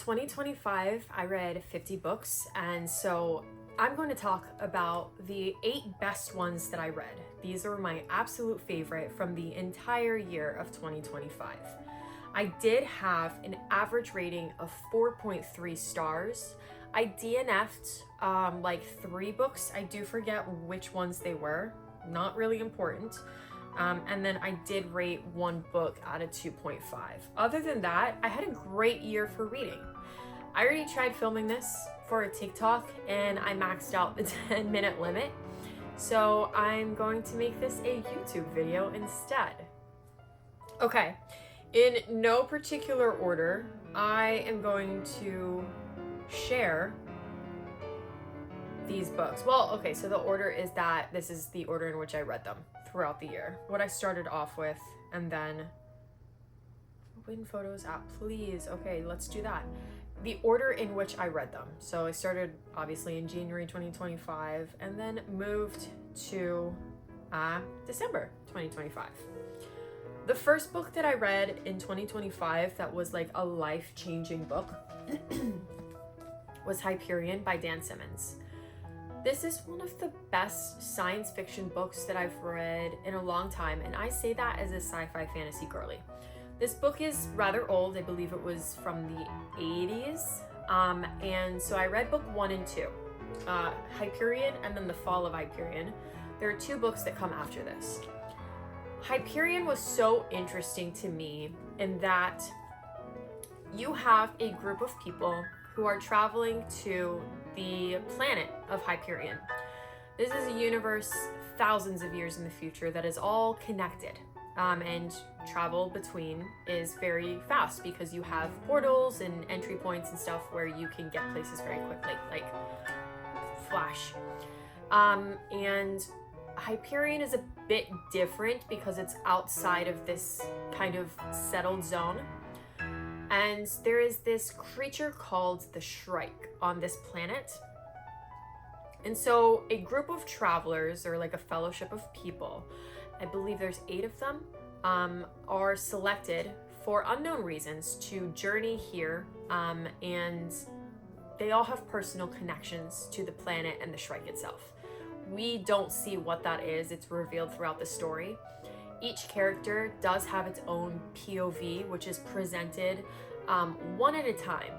2025, I read 50 books, and so I'm going to talk about the 8 best ones that I read. These are my absolute favorite from the entire year of 2025. I did have an average rating of 4.3 stars. I DNF'd like 3 books. I do forget which ones they were, not really important. And then I did rate 1 book out of 2.5. Other than that, I had a great year for reading. I already tried filming this for a TikTok and I maxed out the 10-minute limit. So I'm going to make this a YouTube video instead. Okay, in no particular order, I am going to share these books. Well, okay, so the order is that this is the order in which I read them throughout the year. What I started off with, and then Win Photos app, please. Okay, let's do that. The order in which I read them. So I started obviously in January 2025 and then moved to December 2025. The first book that I read in 2025 that was like a life-changing book was Hyperion by Dan Simmons. This is one of the best science fiction books that I've read in a long time, and I say that as a sci-fi fantasy girly. This book is rather old. I believe it was from the 80s, and so I read book 1 and 2, Hyperion and then The Fall of Hyperion. There are 2 books that come after this. Hyperion was so interesting to me in that you have a group of people who are traveling to the planet of Hyperion. This is a universe thousands of years in the future that is all connected, and travel between is very fast because you have portals and entry points and stuff where you can get places very quickly, like Flash. And Hyperion is a bit different because it's outside of this kind of settled zone. And there is this creature called the Shrike on this planet. And so a group of travelers, or like a fellowship of people, I believe there's 8 of them, are selected for unknown reasons to journey here. And they all have personal connections to the planet and the Shrike itself. We don't see what that is. It's revealed throughout the story. Each character does have its own POV, which is presented one at a time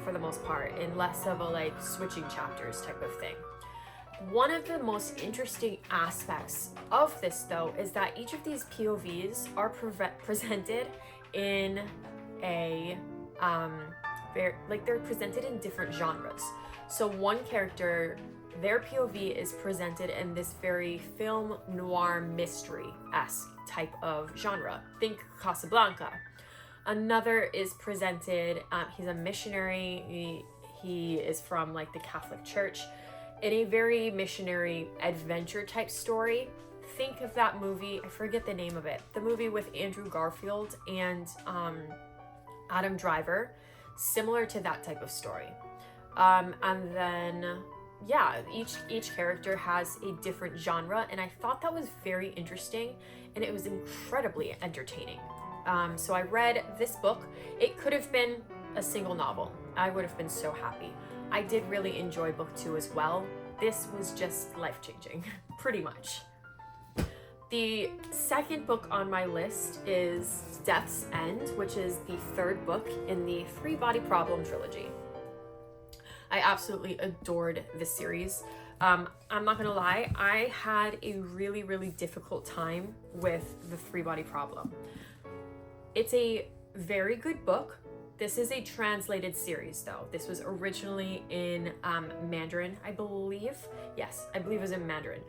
for the most part, in less of a like switching chapters type of thing. One of the most interesting aspects of this though is that each of these POVs are presented in a they're presented in different genres. So one character, their POV is presented in this very film noir mystery-esque type of genre. Think Casablanca. Another is presented, he's a missionary, he is from like the Catholic Church, in a very missionary adventure type story. Think of that movie, I forget the name of it, the movie with Andrew Garfield and Adam Driver, similar to that type of story. And then yeah, each character has a different genre, and I thought that was very interesting, and it was incredibly entertaining. So I read this book. It could have been a single novel. I would have been so happy. I did really enjoy book 2 as well. This was just life-changing, pretty much. The second book on my list is Death's End, which is the 3rd book in the 3 Body Problem trilogy. I absolutely adored this series. I'm not gonna lie, I had a really, really difficult time with the 3 Body Problem. It's a very good book. This is a translated series though. This was originally in Mandarin, I believe. Yes, I believe it was in Mandarin.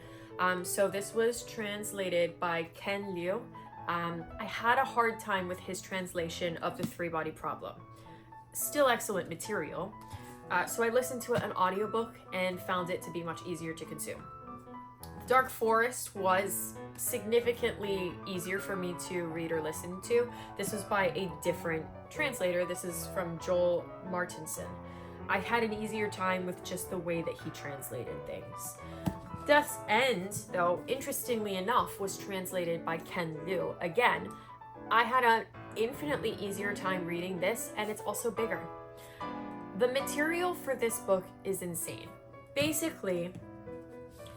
So this was translated by Cixin Liu. I had a hard time with his translation of the 3 Body Problem. Still excellent material. So I listened to it an audiobook and found it to be much easier to consume. Dark Forest was significantly easier for me to read or listen to. This was by a different translator. This is from Joel Martinson. I had an easier time with just the way that he translated things. Death's End, though, interestingly enough, was translated by Cixin Liu. Again, I had an infinitely easier time reading this, and it's also bigger. The material for this book is insane. Basically,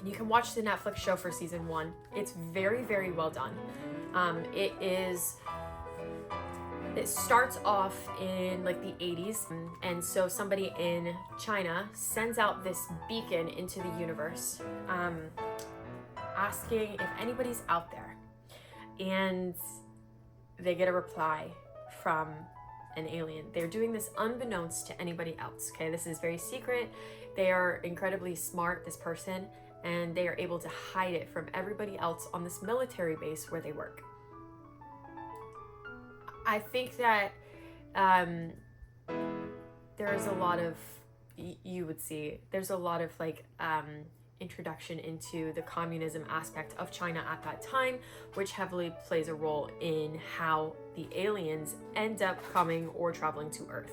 you can watch the Netflix show for season 1. It's very, very well done. It starts off in like the 80s, and so somebody in China sends out this beacon into the universe, asking if anybody's out there, and they get a reply from an alien. They're doing this unbeknownst to anybody else, okay? This is very secret. They are incredibly smart, this person, and they are able to hide it from everybody else on this military base where they work. I think that there's a lot of, you would see, there's a lot of like introduction into the communism aspect of China at that time, which heavily plays a role in how the aliens end up coming or traveling to Earth.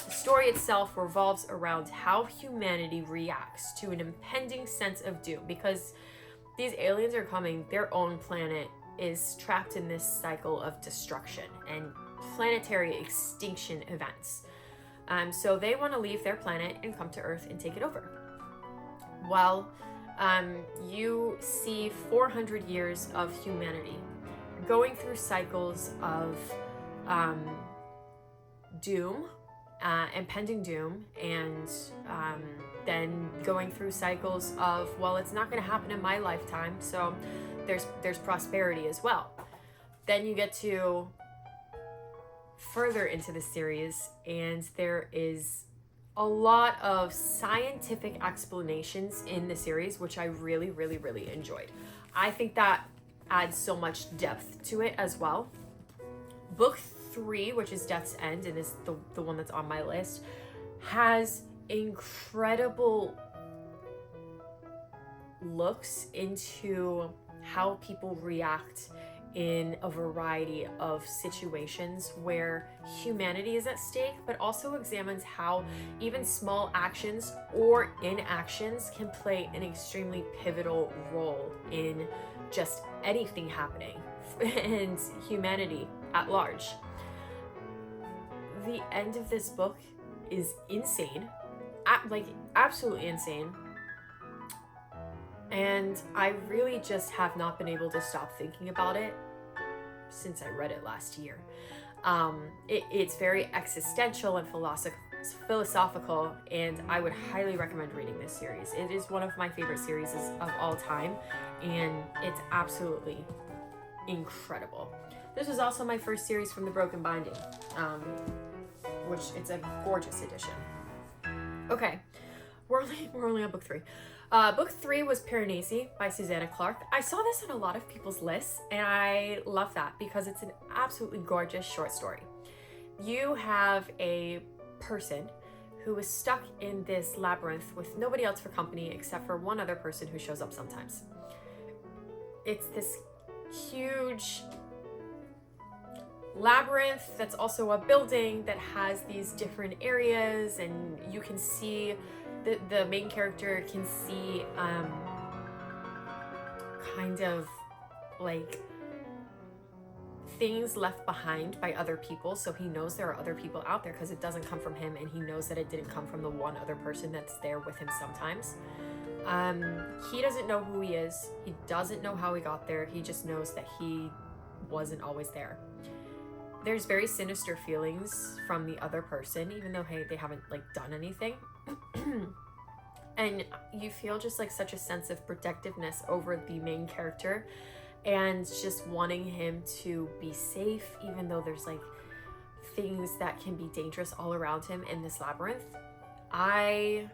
The story itself revolves around how humanity reacts to an impending sense of doom, because these aliens are coming, their own planet is trapped in this cycle of destruction and planetary extinction events. So they want to leave their planet and come to Earth and take it over. Well, you see 400 years of humanity going through cycles of doom, impending doom, and then going through cycles of, well, it's not going to happen in my lifetime, so there's prosperity as well. Then you get to further into the series, and there is a lot of scientific explanations in the series, which I really, really, really enjoyed. I think that adds so much depth to it as well. Book 3, which is Death's End, and is the one that's on my list, has incredible looks into how people react in a variety of situations where humanity is at stake, but also examines how even small actions or inactions can play an extremely pivotal role in just anything happening and humanity at large. The end of this book is insane, like absolutely insane. And I really just have not been able to stop thinking about it since I read it last year. It's very existential and philosophical, and I would highly recommend reading this series. It is one of my favorite series of all time, and it's absolutely incredible. This was also my first series from the Broken Binding, which it's a gorgeous edition. Okay, we're only on book 3. Book 3 was Piranesi by Susanna Clarke. I saw this on a lot of people's lists, and I love that because it's an absolutely gorgeous short story. You have a person who is stuck in this labyrinth with nobody else for company except for one other person who shows up sometimes. It's this huge labyrinth that's also a building that has these different areas, and you can see the main character can see kind of like things left behind by other people, so he knows there are other people out there because it doesn't come from him, and he knows that it didn't come from the one other person that's there with him sometimes. He doesn't know who he is, he doesn't know how he got there, he just knows that he wasn't always there. There's very sinister feelings from the other person, even though, hey, they haven't like done anything. And you feel just like such a sense of protectiveness over the main character and just wanting him to be safe, even though there's like things that can be dangerous all around him in this labyrinth. I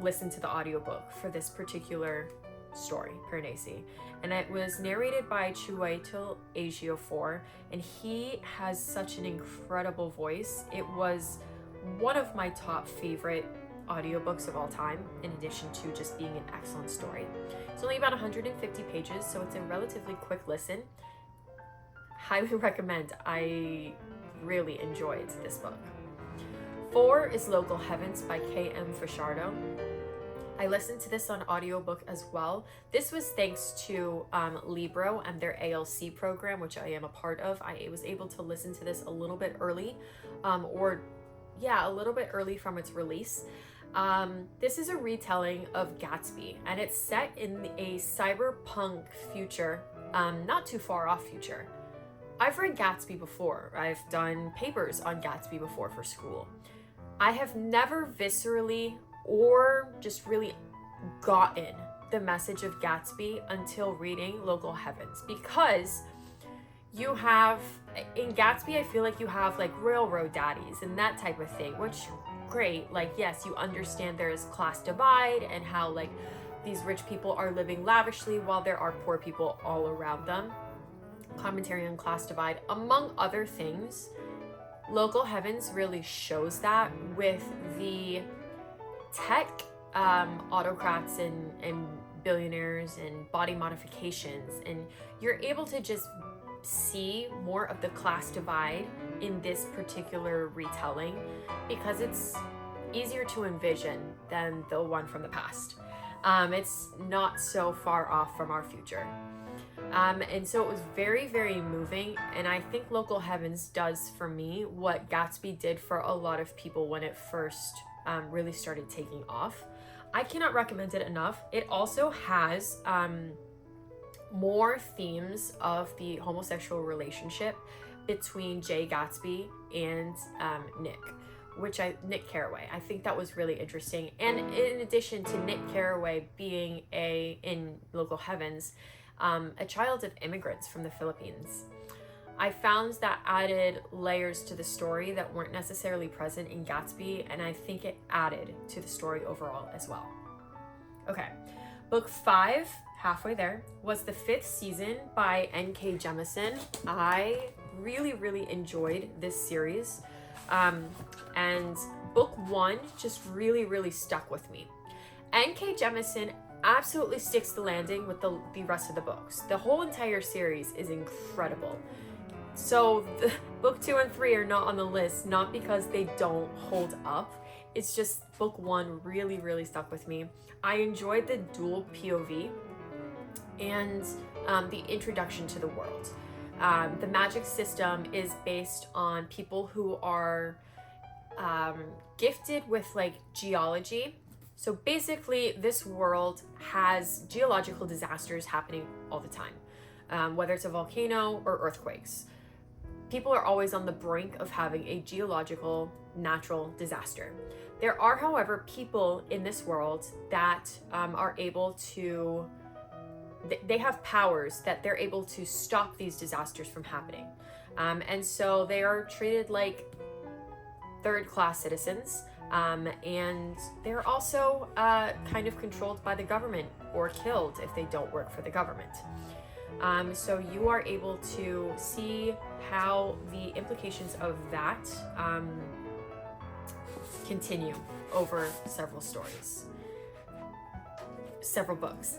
listened to the audiobook for this particular story, Piranesi, and it was narrated by Quaintrell Ejiofor, and he has such an incredible voice. It was one of my top favorite audiobooks of all time, in addition to just being an excellent story. It's only about 150 pages, so it's a relatively quick listen. Highly recommend. I really enjoyed this book. 4 is Local Heavens by K.M. Fajardo. I listened to this on audiobook as well. This was thanks to Libro and their ALC program, which I am a part of. I was able to listen to this a little bit early, or a little bit early from its release. This is a retelling of Gatsby, and it's set in a cyberpunk future, not too far off future. I've read Gatsby before. I've done papers on Gatsby before for school. I have never viscerally or just really gotten the message of Gatsby until reading Local Heavens, because you have, in Gatsby, I feel like you have like railroad daddies and that type of thing, which great. Like, yes, you understand there is class divide and how like these rich people are living lavishly while there are poor people all around them. Commentary on class divide, among other things. Local Heavens really shows that with the tech autocrats and billionaires and body modifications, and you're able to just see more of the class divide in this particular retelling because it's easier to envision than the one from the past. It's not so far off from our future. And so it was very, very moving, and I think Local Heavens does for me what Gatsby did for a lot of people when it first really started taking off. I cannot recommend it enough. It also has more themes of the homosexual relationship between Jay Gatsby and Nick Carraway. I think that was really interesting. And in addition to Nick Carraway being in Local Heavens, a child of immigrants from the Philippines, I found that added layers to the story that weren't necessarily present in Gatsby, and I think it added to the story overall as well. Okay, book 5, halfway there, was the 5th season by N.K. Jemison. I really, really enjoyed this series, and book 1 just really, really stuck with me. N.K. Jemison absolutely sticks the landing with the rest of the books. The whole entire series is incredible. So book 2 and 3 are not on the list, not because they don't hold up. It's just book 1 really, really stuck with me. I enjoyed the dual POV and the introduction to the world. The magic system is based on people who are gifted with like geology. So basically this world has geological disasters happening all the time, whether it's a volcano or earthquakes. People are always on the brink of having a geological natural disaster. There are, however, people in this world that are able to, they have powers that they're able to stop these disasters from happening. And so they are treated like third-class citizens, and they're also kind of controlled by the government or killed if they don't work for the government. So you are able to see how the implications of that continue over several stories, several books.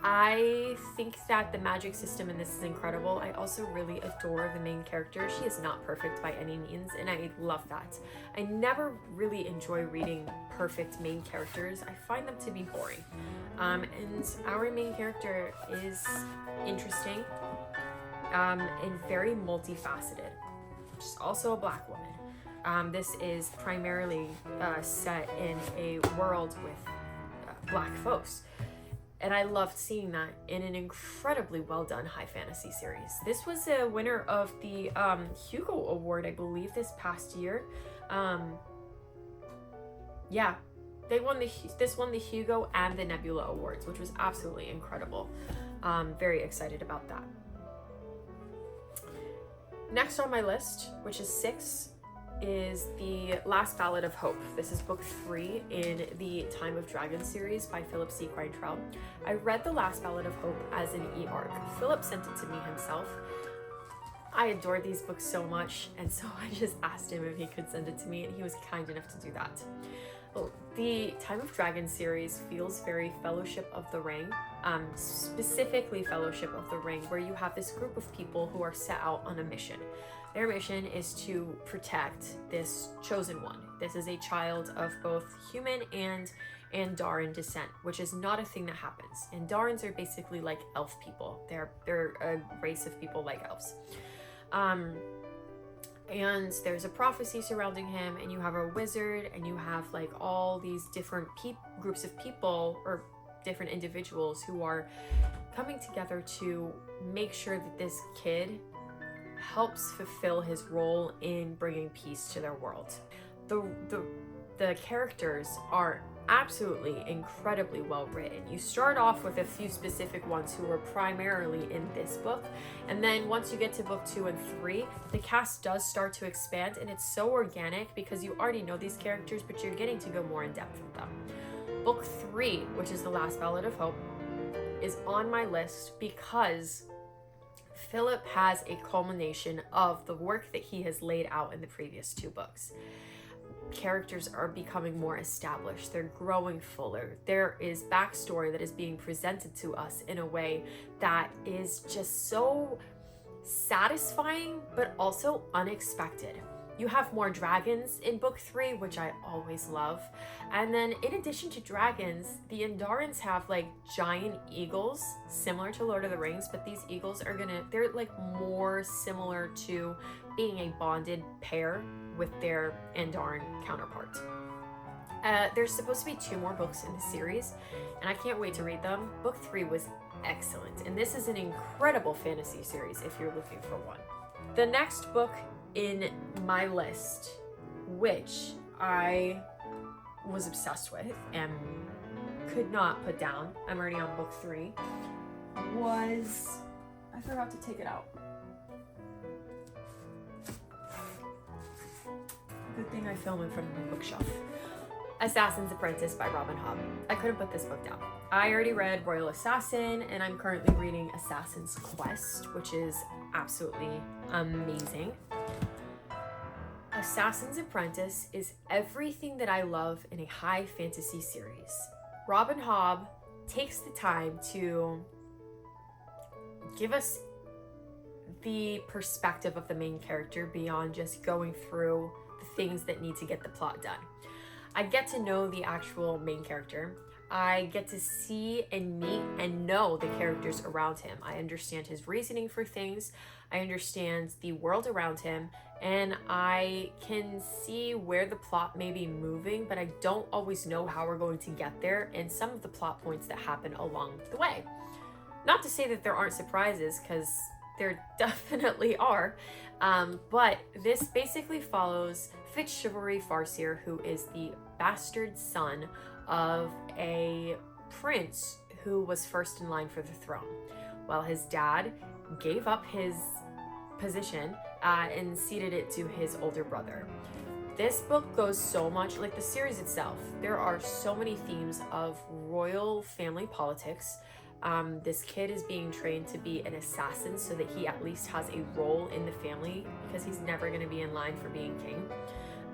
I think that the magic system in this is incredible. I also really adore the main character. She is not perfect by any means, and I love that. I never really enjoy reading perfect main characters. I find them to be boring. And our main character is interesting and very multifaceted. She's also a Black woman. This is primarily set in a world with Black folks. And I loved seeing that in an incredibly well done high fantasy series. This was a winner of the Hugo Award, I believe, this past year. Yeah, this won the Hugo and the Nebula Awards, which was absolutely incredible. Very excited about that. Next on my list, which is 6, is The Last Ballad of Hope. This is book 3 in the Time of Dragon series by Philip C. Quaintrell. I read The Last Ballad of Hope as an e-arc. Philip sent it to me himself. I adore these books so much, and so I just asked him if he could send it to me, and he was kind enough to do that. The Time of Dragon series feels very Fellowship of the Ring, specifically Fellowship of the Ring, where you have this group of people who are set out on a mission. Their mission is to protect this chosen one. This is a child of both human and Andaran descent, which is not a thing that happens. Andarans are basically like elf people. They're a race of people like elves. and there's a prophecy surrounding him, and you have a wizard, and you have like all these different groups of people or different individuals who are coming together to make sure that this kid helps fulfill his role in bringing peace to their world. The characters are absolutely incredibly well written. You start off with a few specific ones who are primarily in this book, and then once you get to book 2 and 3, the cast does start to expand, and it's so organic because you already know these characters, but you're getting to go more in depth with them. Book 3, which is the last Ballad of Hope, is on my list because Philip has a culmination of the work that he has laid out in the previous 2 books. Characters are becoming more established, they're growing fuller, there is backstory that is being presented to us in a way that is just so satisfying but also unexpected. You have more dragons in book 3, which I always love. And then in addition to dragons, the Andarans have like giant eagles, similar to Lord of the Rings, but these eagles they're like more similar to being a bonded pair with their Andaran counterpart. There's supposed to be 2 more books in the series, and I can't wait to read them. Book 3 was excellent, and this is an incredible fantasy series if you're looking for one. The next book in my list, which I was obsessed with and could not put down, I'm already on book 3, was, I forgot to take it out. Good thing I film in front of my bookshelf. Assassin's Apprentice by Robin Hobb. I couldn't put this book down. I already read Royal Assassin, and I'm currently reading Assassin's Quest, which is absolutely amazing. Assassin's Apprentice is everything that I love in a high fantasy series. Robin Hobb takes the time to give us the perspective of the main character beyond just going through the things that need to get the plot done. I get to know the actual main character. I get to see and meet and know the characters around him. I understand his reasoning for things. I understand the world around him, and I can see where the plot may be moving, but I don't always know how we're going to get there and some of the plot points that happen along the way. Not to say that there aren't surprises, because there definitely are, but this basically follows Fitzchivalry Farseer, who is the bastard son of a prince who was first in line for the throne. Well, his dad gave up his position and ceded it to his older brother. This book goes so much like the series itself. There are so many themes of royal family politics. This kid is being trained to be an assassin so that he at least has a role in the family, because he's never going to be in line for being king.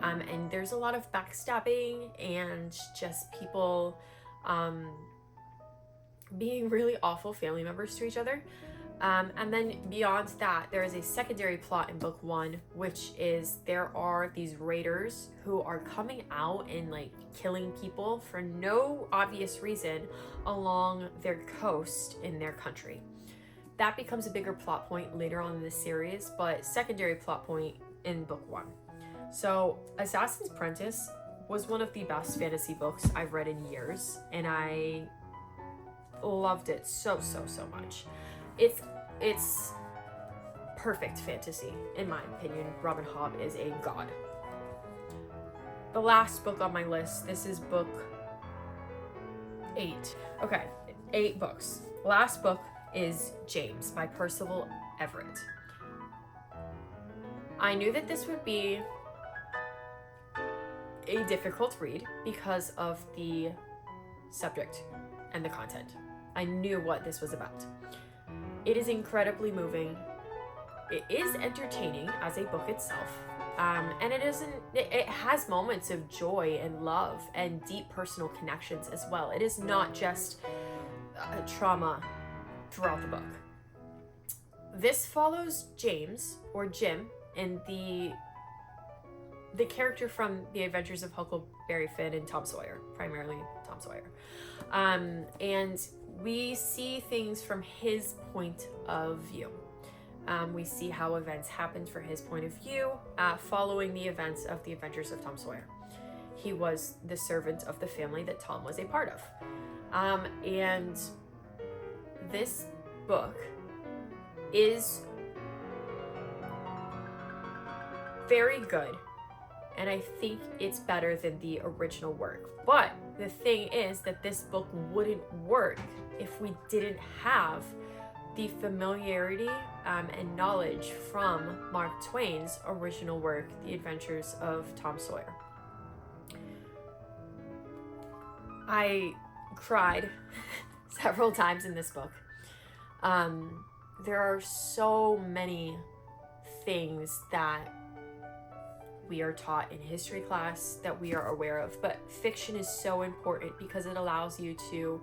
And there's a lot of backstabbing and just people being really awful family members to each other. And then beyond that, there is a secondary plot in book 1, which is there are these raiders who are coming out and like killing people for no obvious reason along their coast in their country. That becomes a bigger plot point later on in the series, but secondary plot point in book 1. So Assassin's Apprentice was one of the best fantasy books I've read in years, and I loved it so much. It's perfect fantasy, in my opinion. Robin Hobb is a god. The last book on my list, this is book 8. Okay, 8 books. Last book is James by Percival Everett. I knew that this would be a difficult read because of the subject and the content. I knew what this was about. It is incredibly moving. It is entertaining as a book itself. And it has moments of joy and love and deep personal connections as well. It is not just trauma throughout the book. This follows James, or Jim, and the character from The Adventures of Huckleberry Finn and Tom Sawyer, primarily Tom Sawyer. And we see things from his point of view. We see how events happened from his point of view following the events of the Adventures of Tom Sawyer. He was the servant of the family that Tom was a part of. And this book is very good, and I think it's better than the original work. But the thing is that this book wouldn't work if we didn't have the familiarity and knowledge from Mark Twain's original work, The Adventures of Tom Sawyer. I cried several times in this book. There are so many things that we are taught in history class that we are aware of, but fiction is so important because it allows you to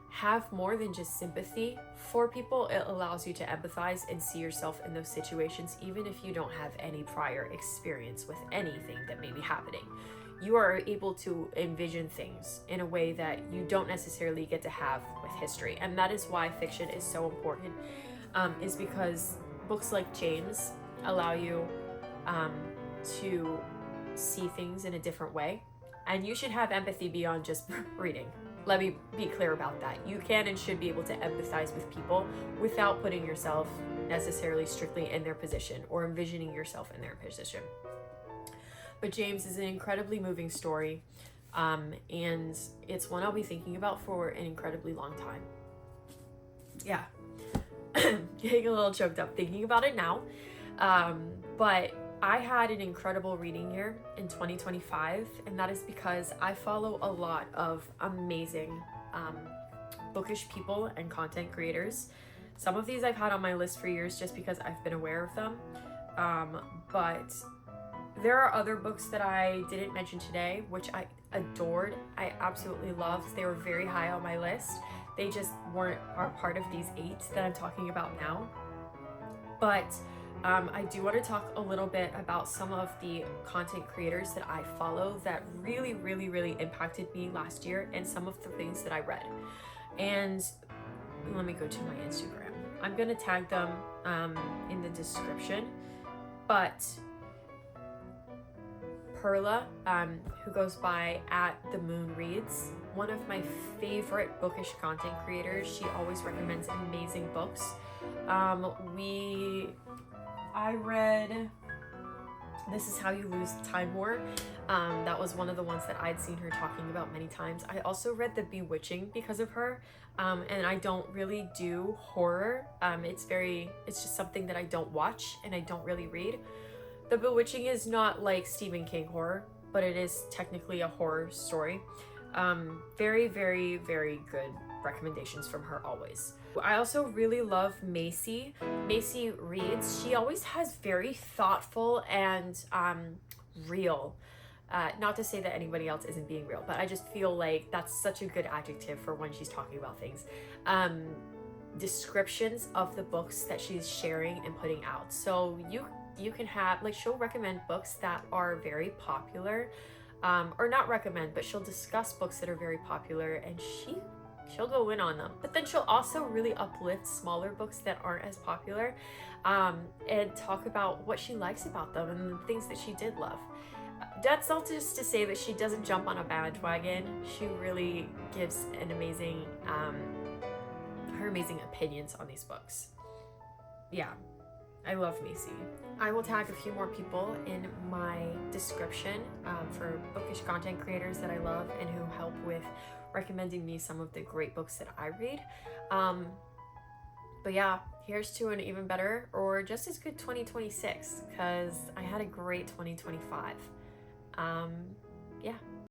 have more than just sympathy for people. It allows you to empathize and see yourself in those situations, even if you don't have any prior experience with anything that may be happening. You are able to envision things in a way that you don't necessarily get to have with history. And that is why fiction is so important, is because books like James allow you to see things in a different way. And you should have empathy beyond just reading. Let me be clear about that. You can and should be able to empathize with people without putting yourself necessarily strictly in their position or envisioning yourself in their position. But James is an incredibly moving story, and it's one I'll be thinking about for an incredibly long time. Yeah, getting a little choked up thinking about it now, but I had an incredible reading year in 2025, and that is because I follow a lot of amazing bookish people and content creators. Some of these I've had on my list for years just because I've been aware of them, but there are other books that I didn't mention today, which I adored. I absolutely loved. They were very high on my list. They just weren't a part of these 8 that I'm talking about now. But I do want to talk a little bit about some of the content creators that I follow that really, really, really impacted me last year, and some of the things that I read. And let me go to my Instagram. I'm going to tag them in the description. But Perla, who goes by @TheMoonReads, one of my favorite bookish content creators. She always recommends amazing books. I read This Is How You Lose Time War. That was one of the ones that I'd seen her talking about many times. I also read The Bewitching because of her, and I don't really do horror. It's just something that I don't watch and I don't really read. The Bewitching is not like Stephen King horror, but it is technically a horror story. Very, very, very good recommendations from her always. I also really love Macy. Macy reads. She always has very thoughtful and real. Not to say that anybody else isn't being real, but I just feel like that's such a good adjective for when she's talking about things. Descriptions of the books that she's sharing and putting out. So you can have, like, she'll recommend books that are very popular, or not recommend, but she'll discuss books that are very popular, and she'll go in on them. But then she'll also really uplift smaller books that aren't as popular, and talk about what she likes about them and the things that she did love. That's all just to say that she doesn't jump on a bandwagon. She really gives an amazing, her amazing opinions on these books. Yeah, I love Macy. I will tag a few more people in my description for bookish content creators that I love and who help with recommending me some of the great books that I read. But yeah, here's to an even better or just as good 2026, because I had a great 2025. Yeah.